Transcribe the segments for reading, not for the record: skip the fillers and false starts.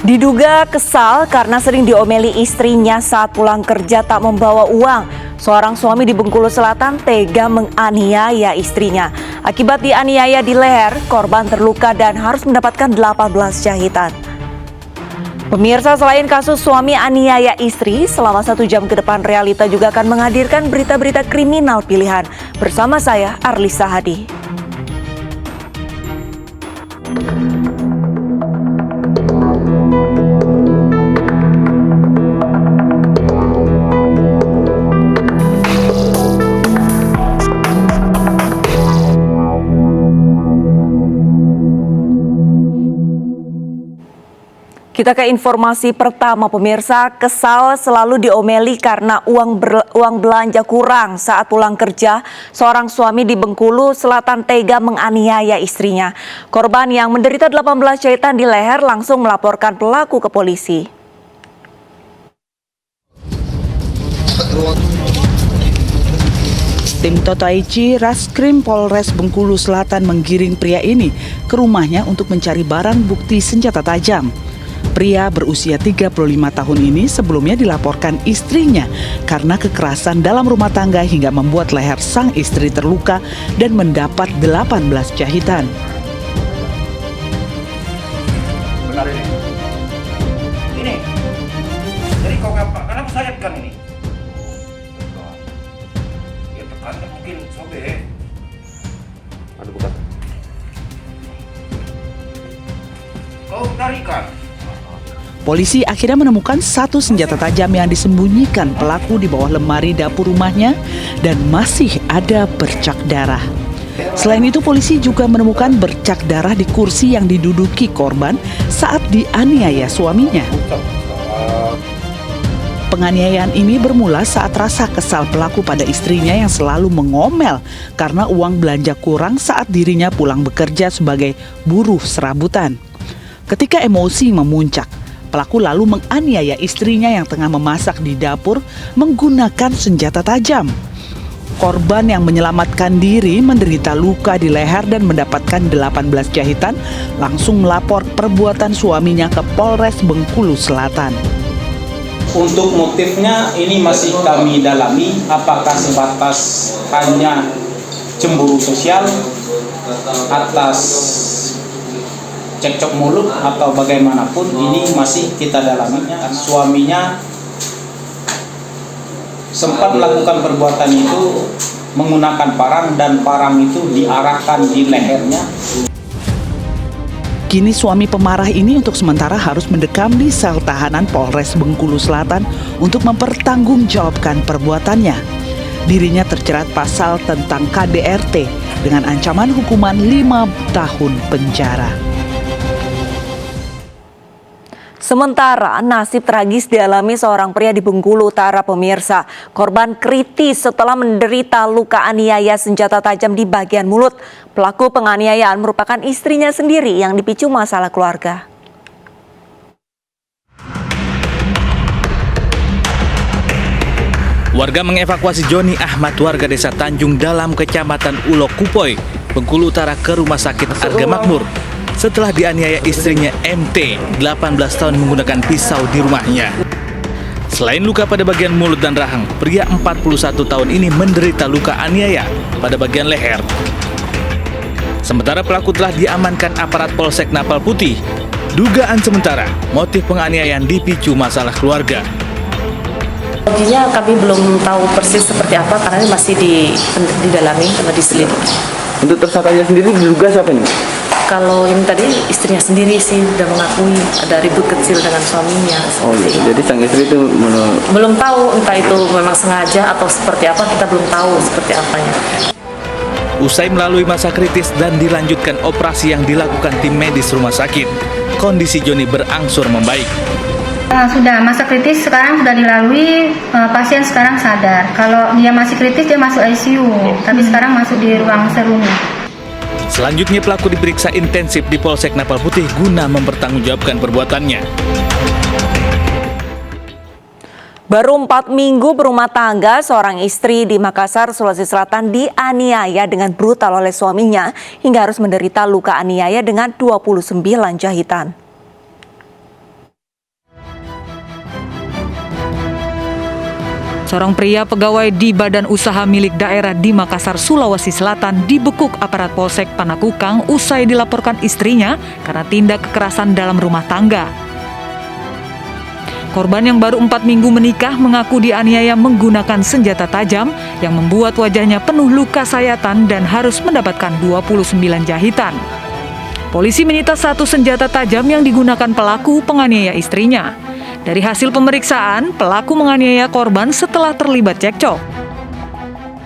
Diduga kesal karena sering diomeli istrinya saat pulang kerja tak membawa uang. Seorang suami di Bengkulu Selatan tega menganiaya istrinya. Akibat dianiaya di leher, korban terluka dan harus mendapatkan 18 jahitan. Pemirsa, selain kasus suami aniaya istri, selama 1 jam ke depan Realita juga akan menghadirkan berita-berita kriminal pilihan. Bersama saya, Arlisa Hadi. Kita ke informasi pertama, pemirsa. Kesal selalu diomeli karena uang belanja kurang saat pulang kerja. Seorang suami di Bengkulu Selatan tega menganiaya istrinya. Korban yang menderita 18 jahitan di leher langsung melaporkan pelaku ke polisi. Tim Totaici Raskrim Polres Bengkulu Selatan menggiring pria ini ke rumahnya untuk mencari barang bukti senjata tajam. Pria berusia 35 tahun ini sebelumnya dilaporkan istrinya karena kekerasan dalam rumah tangga hingga membuat leher sang istri terluka dan mendapat 18 jahitan. Benar ini. Ini. Jadi kau kenapa sayapkan ini? Ya tekannya mungkin sobek. Ada bukan. Kau tarikan. Polisi akhirnya menemukan satu senjata tajam yang disembunyikan pelaku di bawah lemari dapur rumahnya dan masih ada bercak darah. Selain itu, polisi juga menemukan bercak darah di kursi yang diduduki korban saat dianiaya suaminya. Penganiayaan ini bermula saat rasa kesal pelaku pada istrinya yang selalu mengomel karena uang belanja kurang saat dirinya pulang bekerja sebagai buruh serabutan. Ketika emosi memuncak, pelaku lalu menganiaya istrinya yang tengah memasak di dapur menggunakan senjata tajam. Korban yang menyelamatkan diri menderita luka di leher dan mendapatkan 18 jahitan langsung melapor perbuatan suaminya ke Polres Bengkulu Selatan. Untuk motifnya ini masih kami dalami, apakah sebatas hanya cemburu sosial atas cekcok mulut atau bagaimanapun, ini masih kita dalaminya. Suaminya sempat melakukan perbuatan itu menggunakan parang dan parang itu diarahkan di lehernya. Kini suami pemarah ini untuk sementara harus mendekam di sel tahanan Polres Bengkulu Selatan untuk mempertanggungjawabkan perbuatannya. Dirinya terjerat pasal tentang KDRT dengan ancaman hukuman 5 tahun penjara. Sementara nasib tragis dialami seorang pria di Bengkulu Utara, pemirsa. Korban kritis setelah menderita luka aniaya senjata tajam di bagian mulut. Pelaku penganiayaan merupakan istrinya sendiri yang dipicu masalah keluarga. Warga mengevakuasi Joni Ahmad, warga desa Tanjung Dalam, Kecamatan Ulok Kupoi, Bengkulu Utara ke Rumah Sakit Arga Makmur setelah dianiaya istrinya MT, 18 tahun menggunakan pisau di rumahnya. Selain luka pada bagian mulut dan rahang, pria 41 tahun ini menderita luka aniaya pada bagian leher. Sementara pelaku telah diamankan aparat Polsek Napal Putih. Dugaan sementara, motif penganiayaan dipicu masalah keluarga. Intinya kami belum tahu persis seperti apa karena ini masih didalami atau diselidiki. Untuk tersangkanya sendiri diduga siapa ini? Kalau ini tadi istrinya sendiri sih sudah mengakui ada ribut kecil dengan suaminya. Oh iya, jadi sang istri itu belum tahu entah itu memang sengaja atau seperti apa, kita belum tahu seperti apanya. Usai melalui masa kritis dan dilanjutkan operasi yang dilakukan tim medis rumah sakit, kondisi Joni berangsur membaik. Sudah masa kritis sekarang sudah dilalui, pasien sekarang sadar. Kalau dia masih kritis dia masuk ICU, tapi sekarang masuk di ruang serum. Selanjutnya pelaku diperiksa intensif di Polsek Napal Putih guna mempertanggungjawabkan perbuatannya. Baru 4 minggu berumah tangga, seorang istri di Makassar, Sulawesi Selatan dianiaya dengan brutal oleh suaminya hingga harus menderita luka aniaya dengan 29 jahitan. Seorang pria pegawai di badan usaha milik daerah di Makassar, Sulawesi Selatan dibekuk aparat Polsek Panakukang usai dilaporkan istrinya karena tindak kekerasan dalam rumah tangga. Korban yang baru 4 minggu menikah mengaku dianiaya menggunakan senjata tajam yang membuat wajahnya penuh luka sayatan dan harus mendapatkan 29 jahitan. Polisi menyita 1 senjata tajam yang digunakan pelaku penganiaya istrinya. Dari hasil pemeriksaan, pelaku menganiaya korban setelah terlibat cekcok.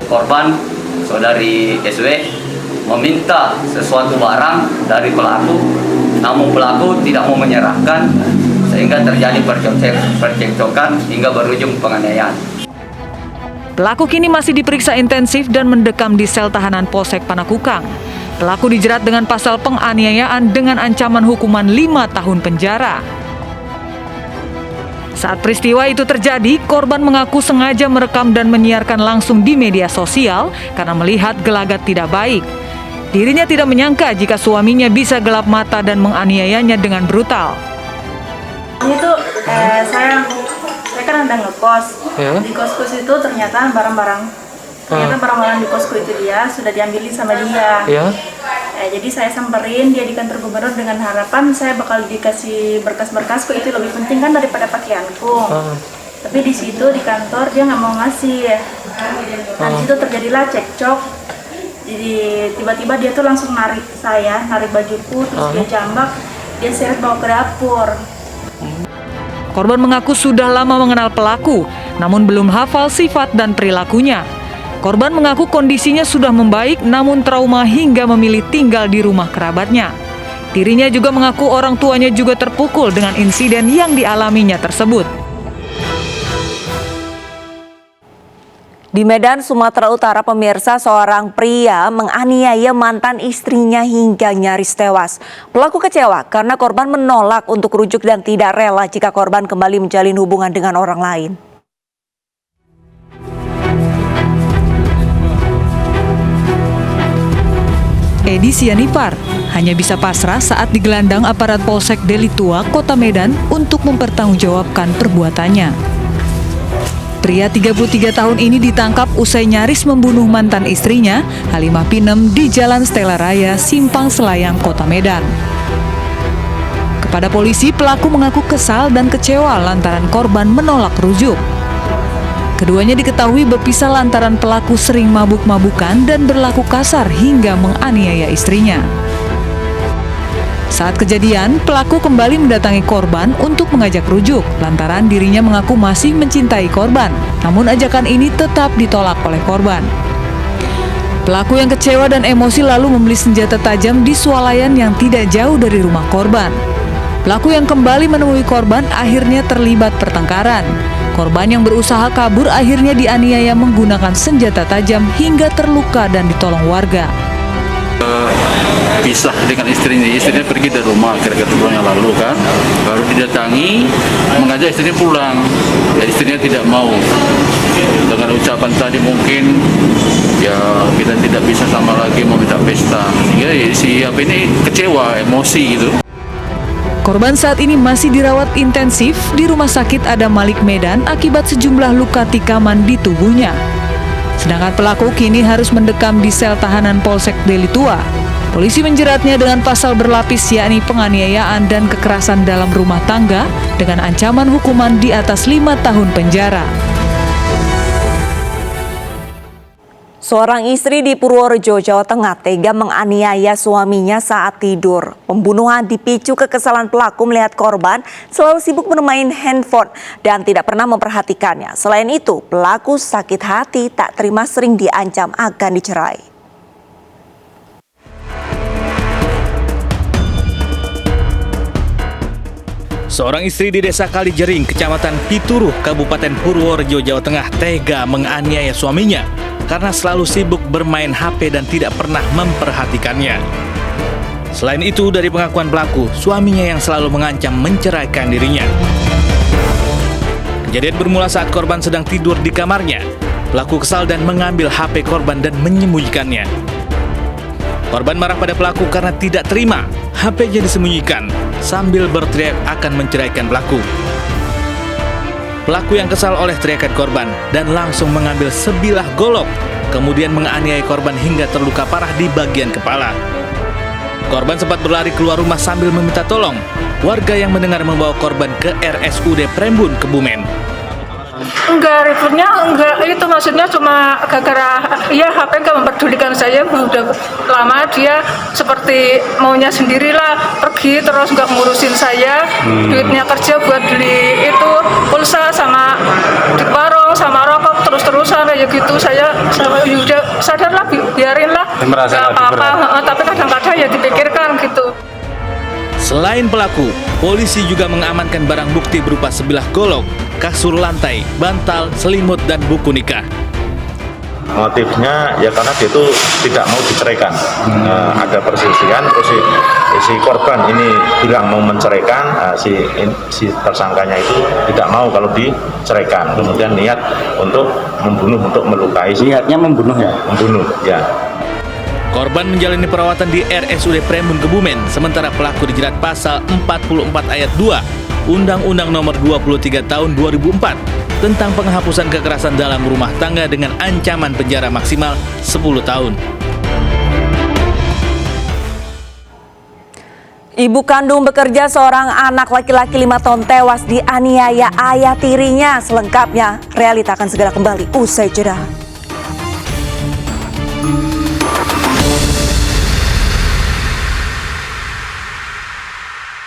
Korban, saudari SW, meminta sesuatu barang dari pelaku, namun pelaku tidak mau menyerahkan, sehingga terjadi percekcokan hingga berujung penganiayaan. Pelaku kini masih diperiksa intensif dan mendekam di sel tahanan Polsek Panakukang. Pelaku dijerat dengan pasal penganiayaan dengan ancaman hukuman 5 tahun penjara. Saat peristiwa itu terjadi, korban mengaku sengaja merekam dan menyiarkan langsung di media sosial karena melihat gelagat tidak baik. Dirinya tidak menyangka jika suaminya bisa gelap mata dan menganiayanya dengan brutal. Ini tuh saya kan udah ngekos. Di kosku itu ternyata barang-barang di kosku itu dia sudah diambilin sama dia. Jadi saya samperin dia di kantor gubernur dengan harapan saya bakal dikasih berkas-berkasku, itu lebih penting kan daripada pakaianku. Tapi di situ di kantor dia nggak mau ngasih. Nah di situ terjadilah cekcok. Jadi tiba-tiba dia tuh langsung narik bajuku, terus dia jambak, dia seret bawa ke dapur. Korban mengaku sudah lama mengenal pelaku, namun belum hafal sifat dan perilakunya. Korban mengaku kondisinya sudah membaik, namun trauma hingga memilih tinggal di rumah kerabatnya. Dirinya juga mengaku orang tuanya juga terpukul dengan insiden yang dialaminya tersebut. Di Medan, Sumatera Utara, pemirsa, seorang pria menganiaya mantan istrinya hingga nyaris tewas. Pelaku kecewa karena korban menolak untuk rujuk dan tidak rela jika korban kembali menjalin hubungan dengan orang lain. Edi Sianipar hanya bisa pasrah saat digelandang aparat Polsek Deli Tua, Kota Medan untuk mempertanggungjawabkan perbuatannya. Pria 33 tahun ini ditangkap usai nyaris membunuh mantan istrinya, Halimah Pinem, di Jalan Stella Raya, Simpang Selayang, Kota Medan. Kepada polisi, pelaku mengaku kesal dan kecewa lantaran korban menolak rujuk. Keduanya diketahui berpisah lantaran pelaku sering mabuk-mabukan dan berlaku kasar hingga menganiaya istrinya. Saat kejadian, pelaku kembali mendatangi korban untuk mengajak rujuk lantaran dirinya mengaku masih mencintai korban. Namun ajakan ini tetap ditolak oleh korban. Pelaku yang kecewa dan emosi lalu membeli senjata tajam di swalayan yang tidak jauh dari rumah korban. Pelaku yang kembali menemui korban akhirnya terlibat pertengkaran. Korban yang berusaha kabur akhirnya dianiaya menggunakan senjata tajam hingga terluka dan ditolong warga. Pisah dengan istrinya pergi dari rumah kira-kira bulan yang lalu kan, baru didatangi mengajak istrinya pulang, dan istrinya tidak mau. Dengan ucapan tadi mungkin ya kita tidak bisa sama lagi meminta pesta, sehingga si ini kecewa, emosi gitu. Korban saat ini masih dirawat intensif di Rumah Sakit Adam Malik Medan akibat sejumlah luka tikaman di tubuhnya. Sedangkan pelaku kini harus mendekam di sel tahanan Polsek Deli Tua. Polisi menjeratnya dengan pasal berlapis yakni penganiayaan dan kekerasan dalam rumah tangga dengan ancaman hukuman di atas 5 tahun penjara. Seorang istri di Purworejo, Jawa Tengah tega menganiaya suaminya saat tidur. Pembunuhan dipicu kekesalan pelaku melihat korban selalu sibuk bermain handphone dan tidak pernah memperhatikannya. Selain itu, pelaku sakit hati tak terima sering diancam akan dicerai. Seorang istri di Desa Kalijering, Kecamatan Pituruh, Kabupaten Purworejo, Jawa Tengah tega menganiaya suaminya karena selalu sibuk bermain HP dan tidak pernah memperhatikannya. Selain itu, dari pengakuan pelaku, suaminya yang selalu mengancam menceraikan dirinya. Kejadian bermula saat korban sedang tidur di kamarnya. Pelaku kesal dan mengambil HP korban dan menyembunyikannya. Korban marah pada pelaku karena tidak terima HP-nya disembunyikan sambil berteriak akan menceraikan pelaku. Pelaku yang kesal oleh teriakan korban dan langsung mengambil sebilah golok, kemudian menganiaya korban hingga terluka parah di bagian kepala. Korban sempat berlari keluar rumah sambil meminta tolong. Warga yang mendengar membawa korban ke RSUD Prembun, Kebumen. Enggak, ributnya enggak, itu maksudnya cuma gara-gara ya HP enggak memperdulikan saya. Udah lama dia seperti maunya sendirilah, pergi terus enggak ngurusin saya. Duitnya kerja buat beli itu pulsa sama di warung sama rokok terus-terusan kayak gitu. Saya udah sadarlah, biarinlah, enggak apa-apa, tapi kadang-kadang ya dipikirkan gitu. Selain pelaku, polisi juga mengamankan barang bukti berupa sebilah golok, kasur lantai, bantal, selimut, dan buku nikah. Motifnya ya karena dia itu tidak mau diceraikan. Ada perselisihan, terus si korban ini bilang mau menceraikan, si tersangkanya itu tidak mau kalau diceraikan. Kemudian niat untuk membunuh, untuk melukai. Niatnya membunuh ya? Membunuh, ya. Korban menjalani perawatan di RSUD Prembun, Kebumen, sementara pelaku dijerat pasal 44 ayat 2 Undang-Undang Nomor 23 Tahun 2004 tentang penghapusan kekerasan dalam rumah tangga dengan ancaman penjara maksimal 10 tahun. Ibu kandung bekerja seorang anak laki-laki 5 tahun tewas dianiaya ayah tirinya. Selengkapnya, Realita akan segera kembali usai jeda.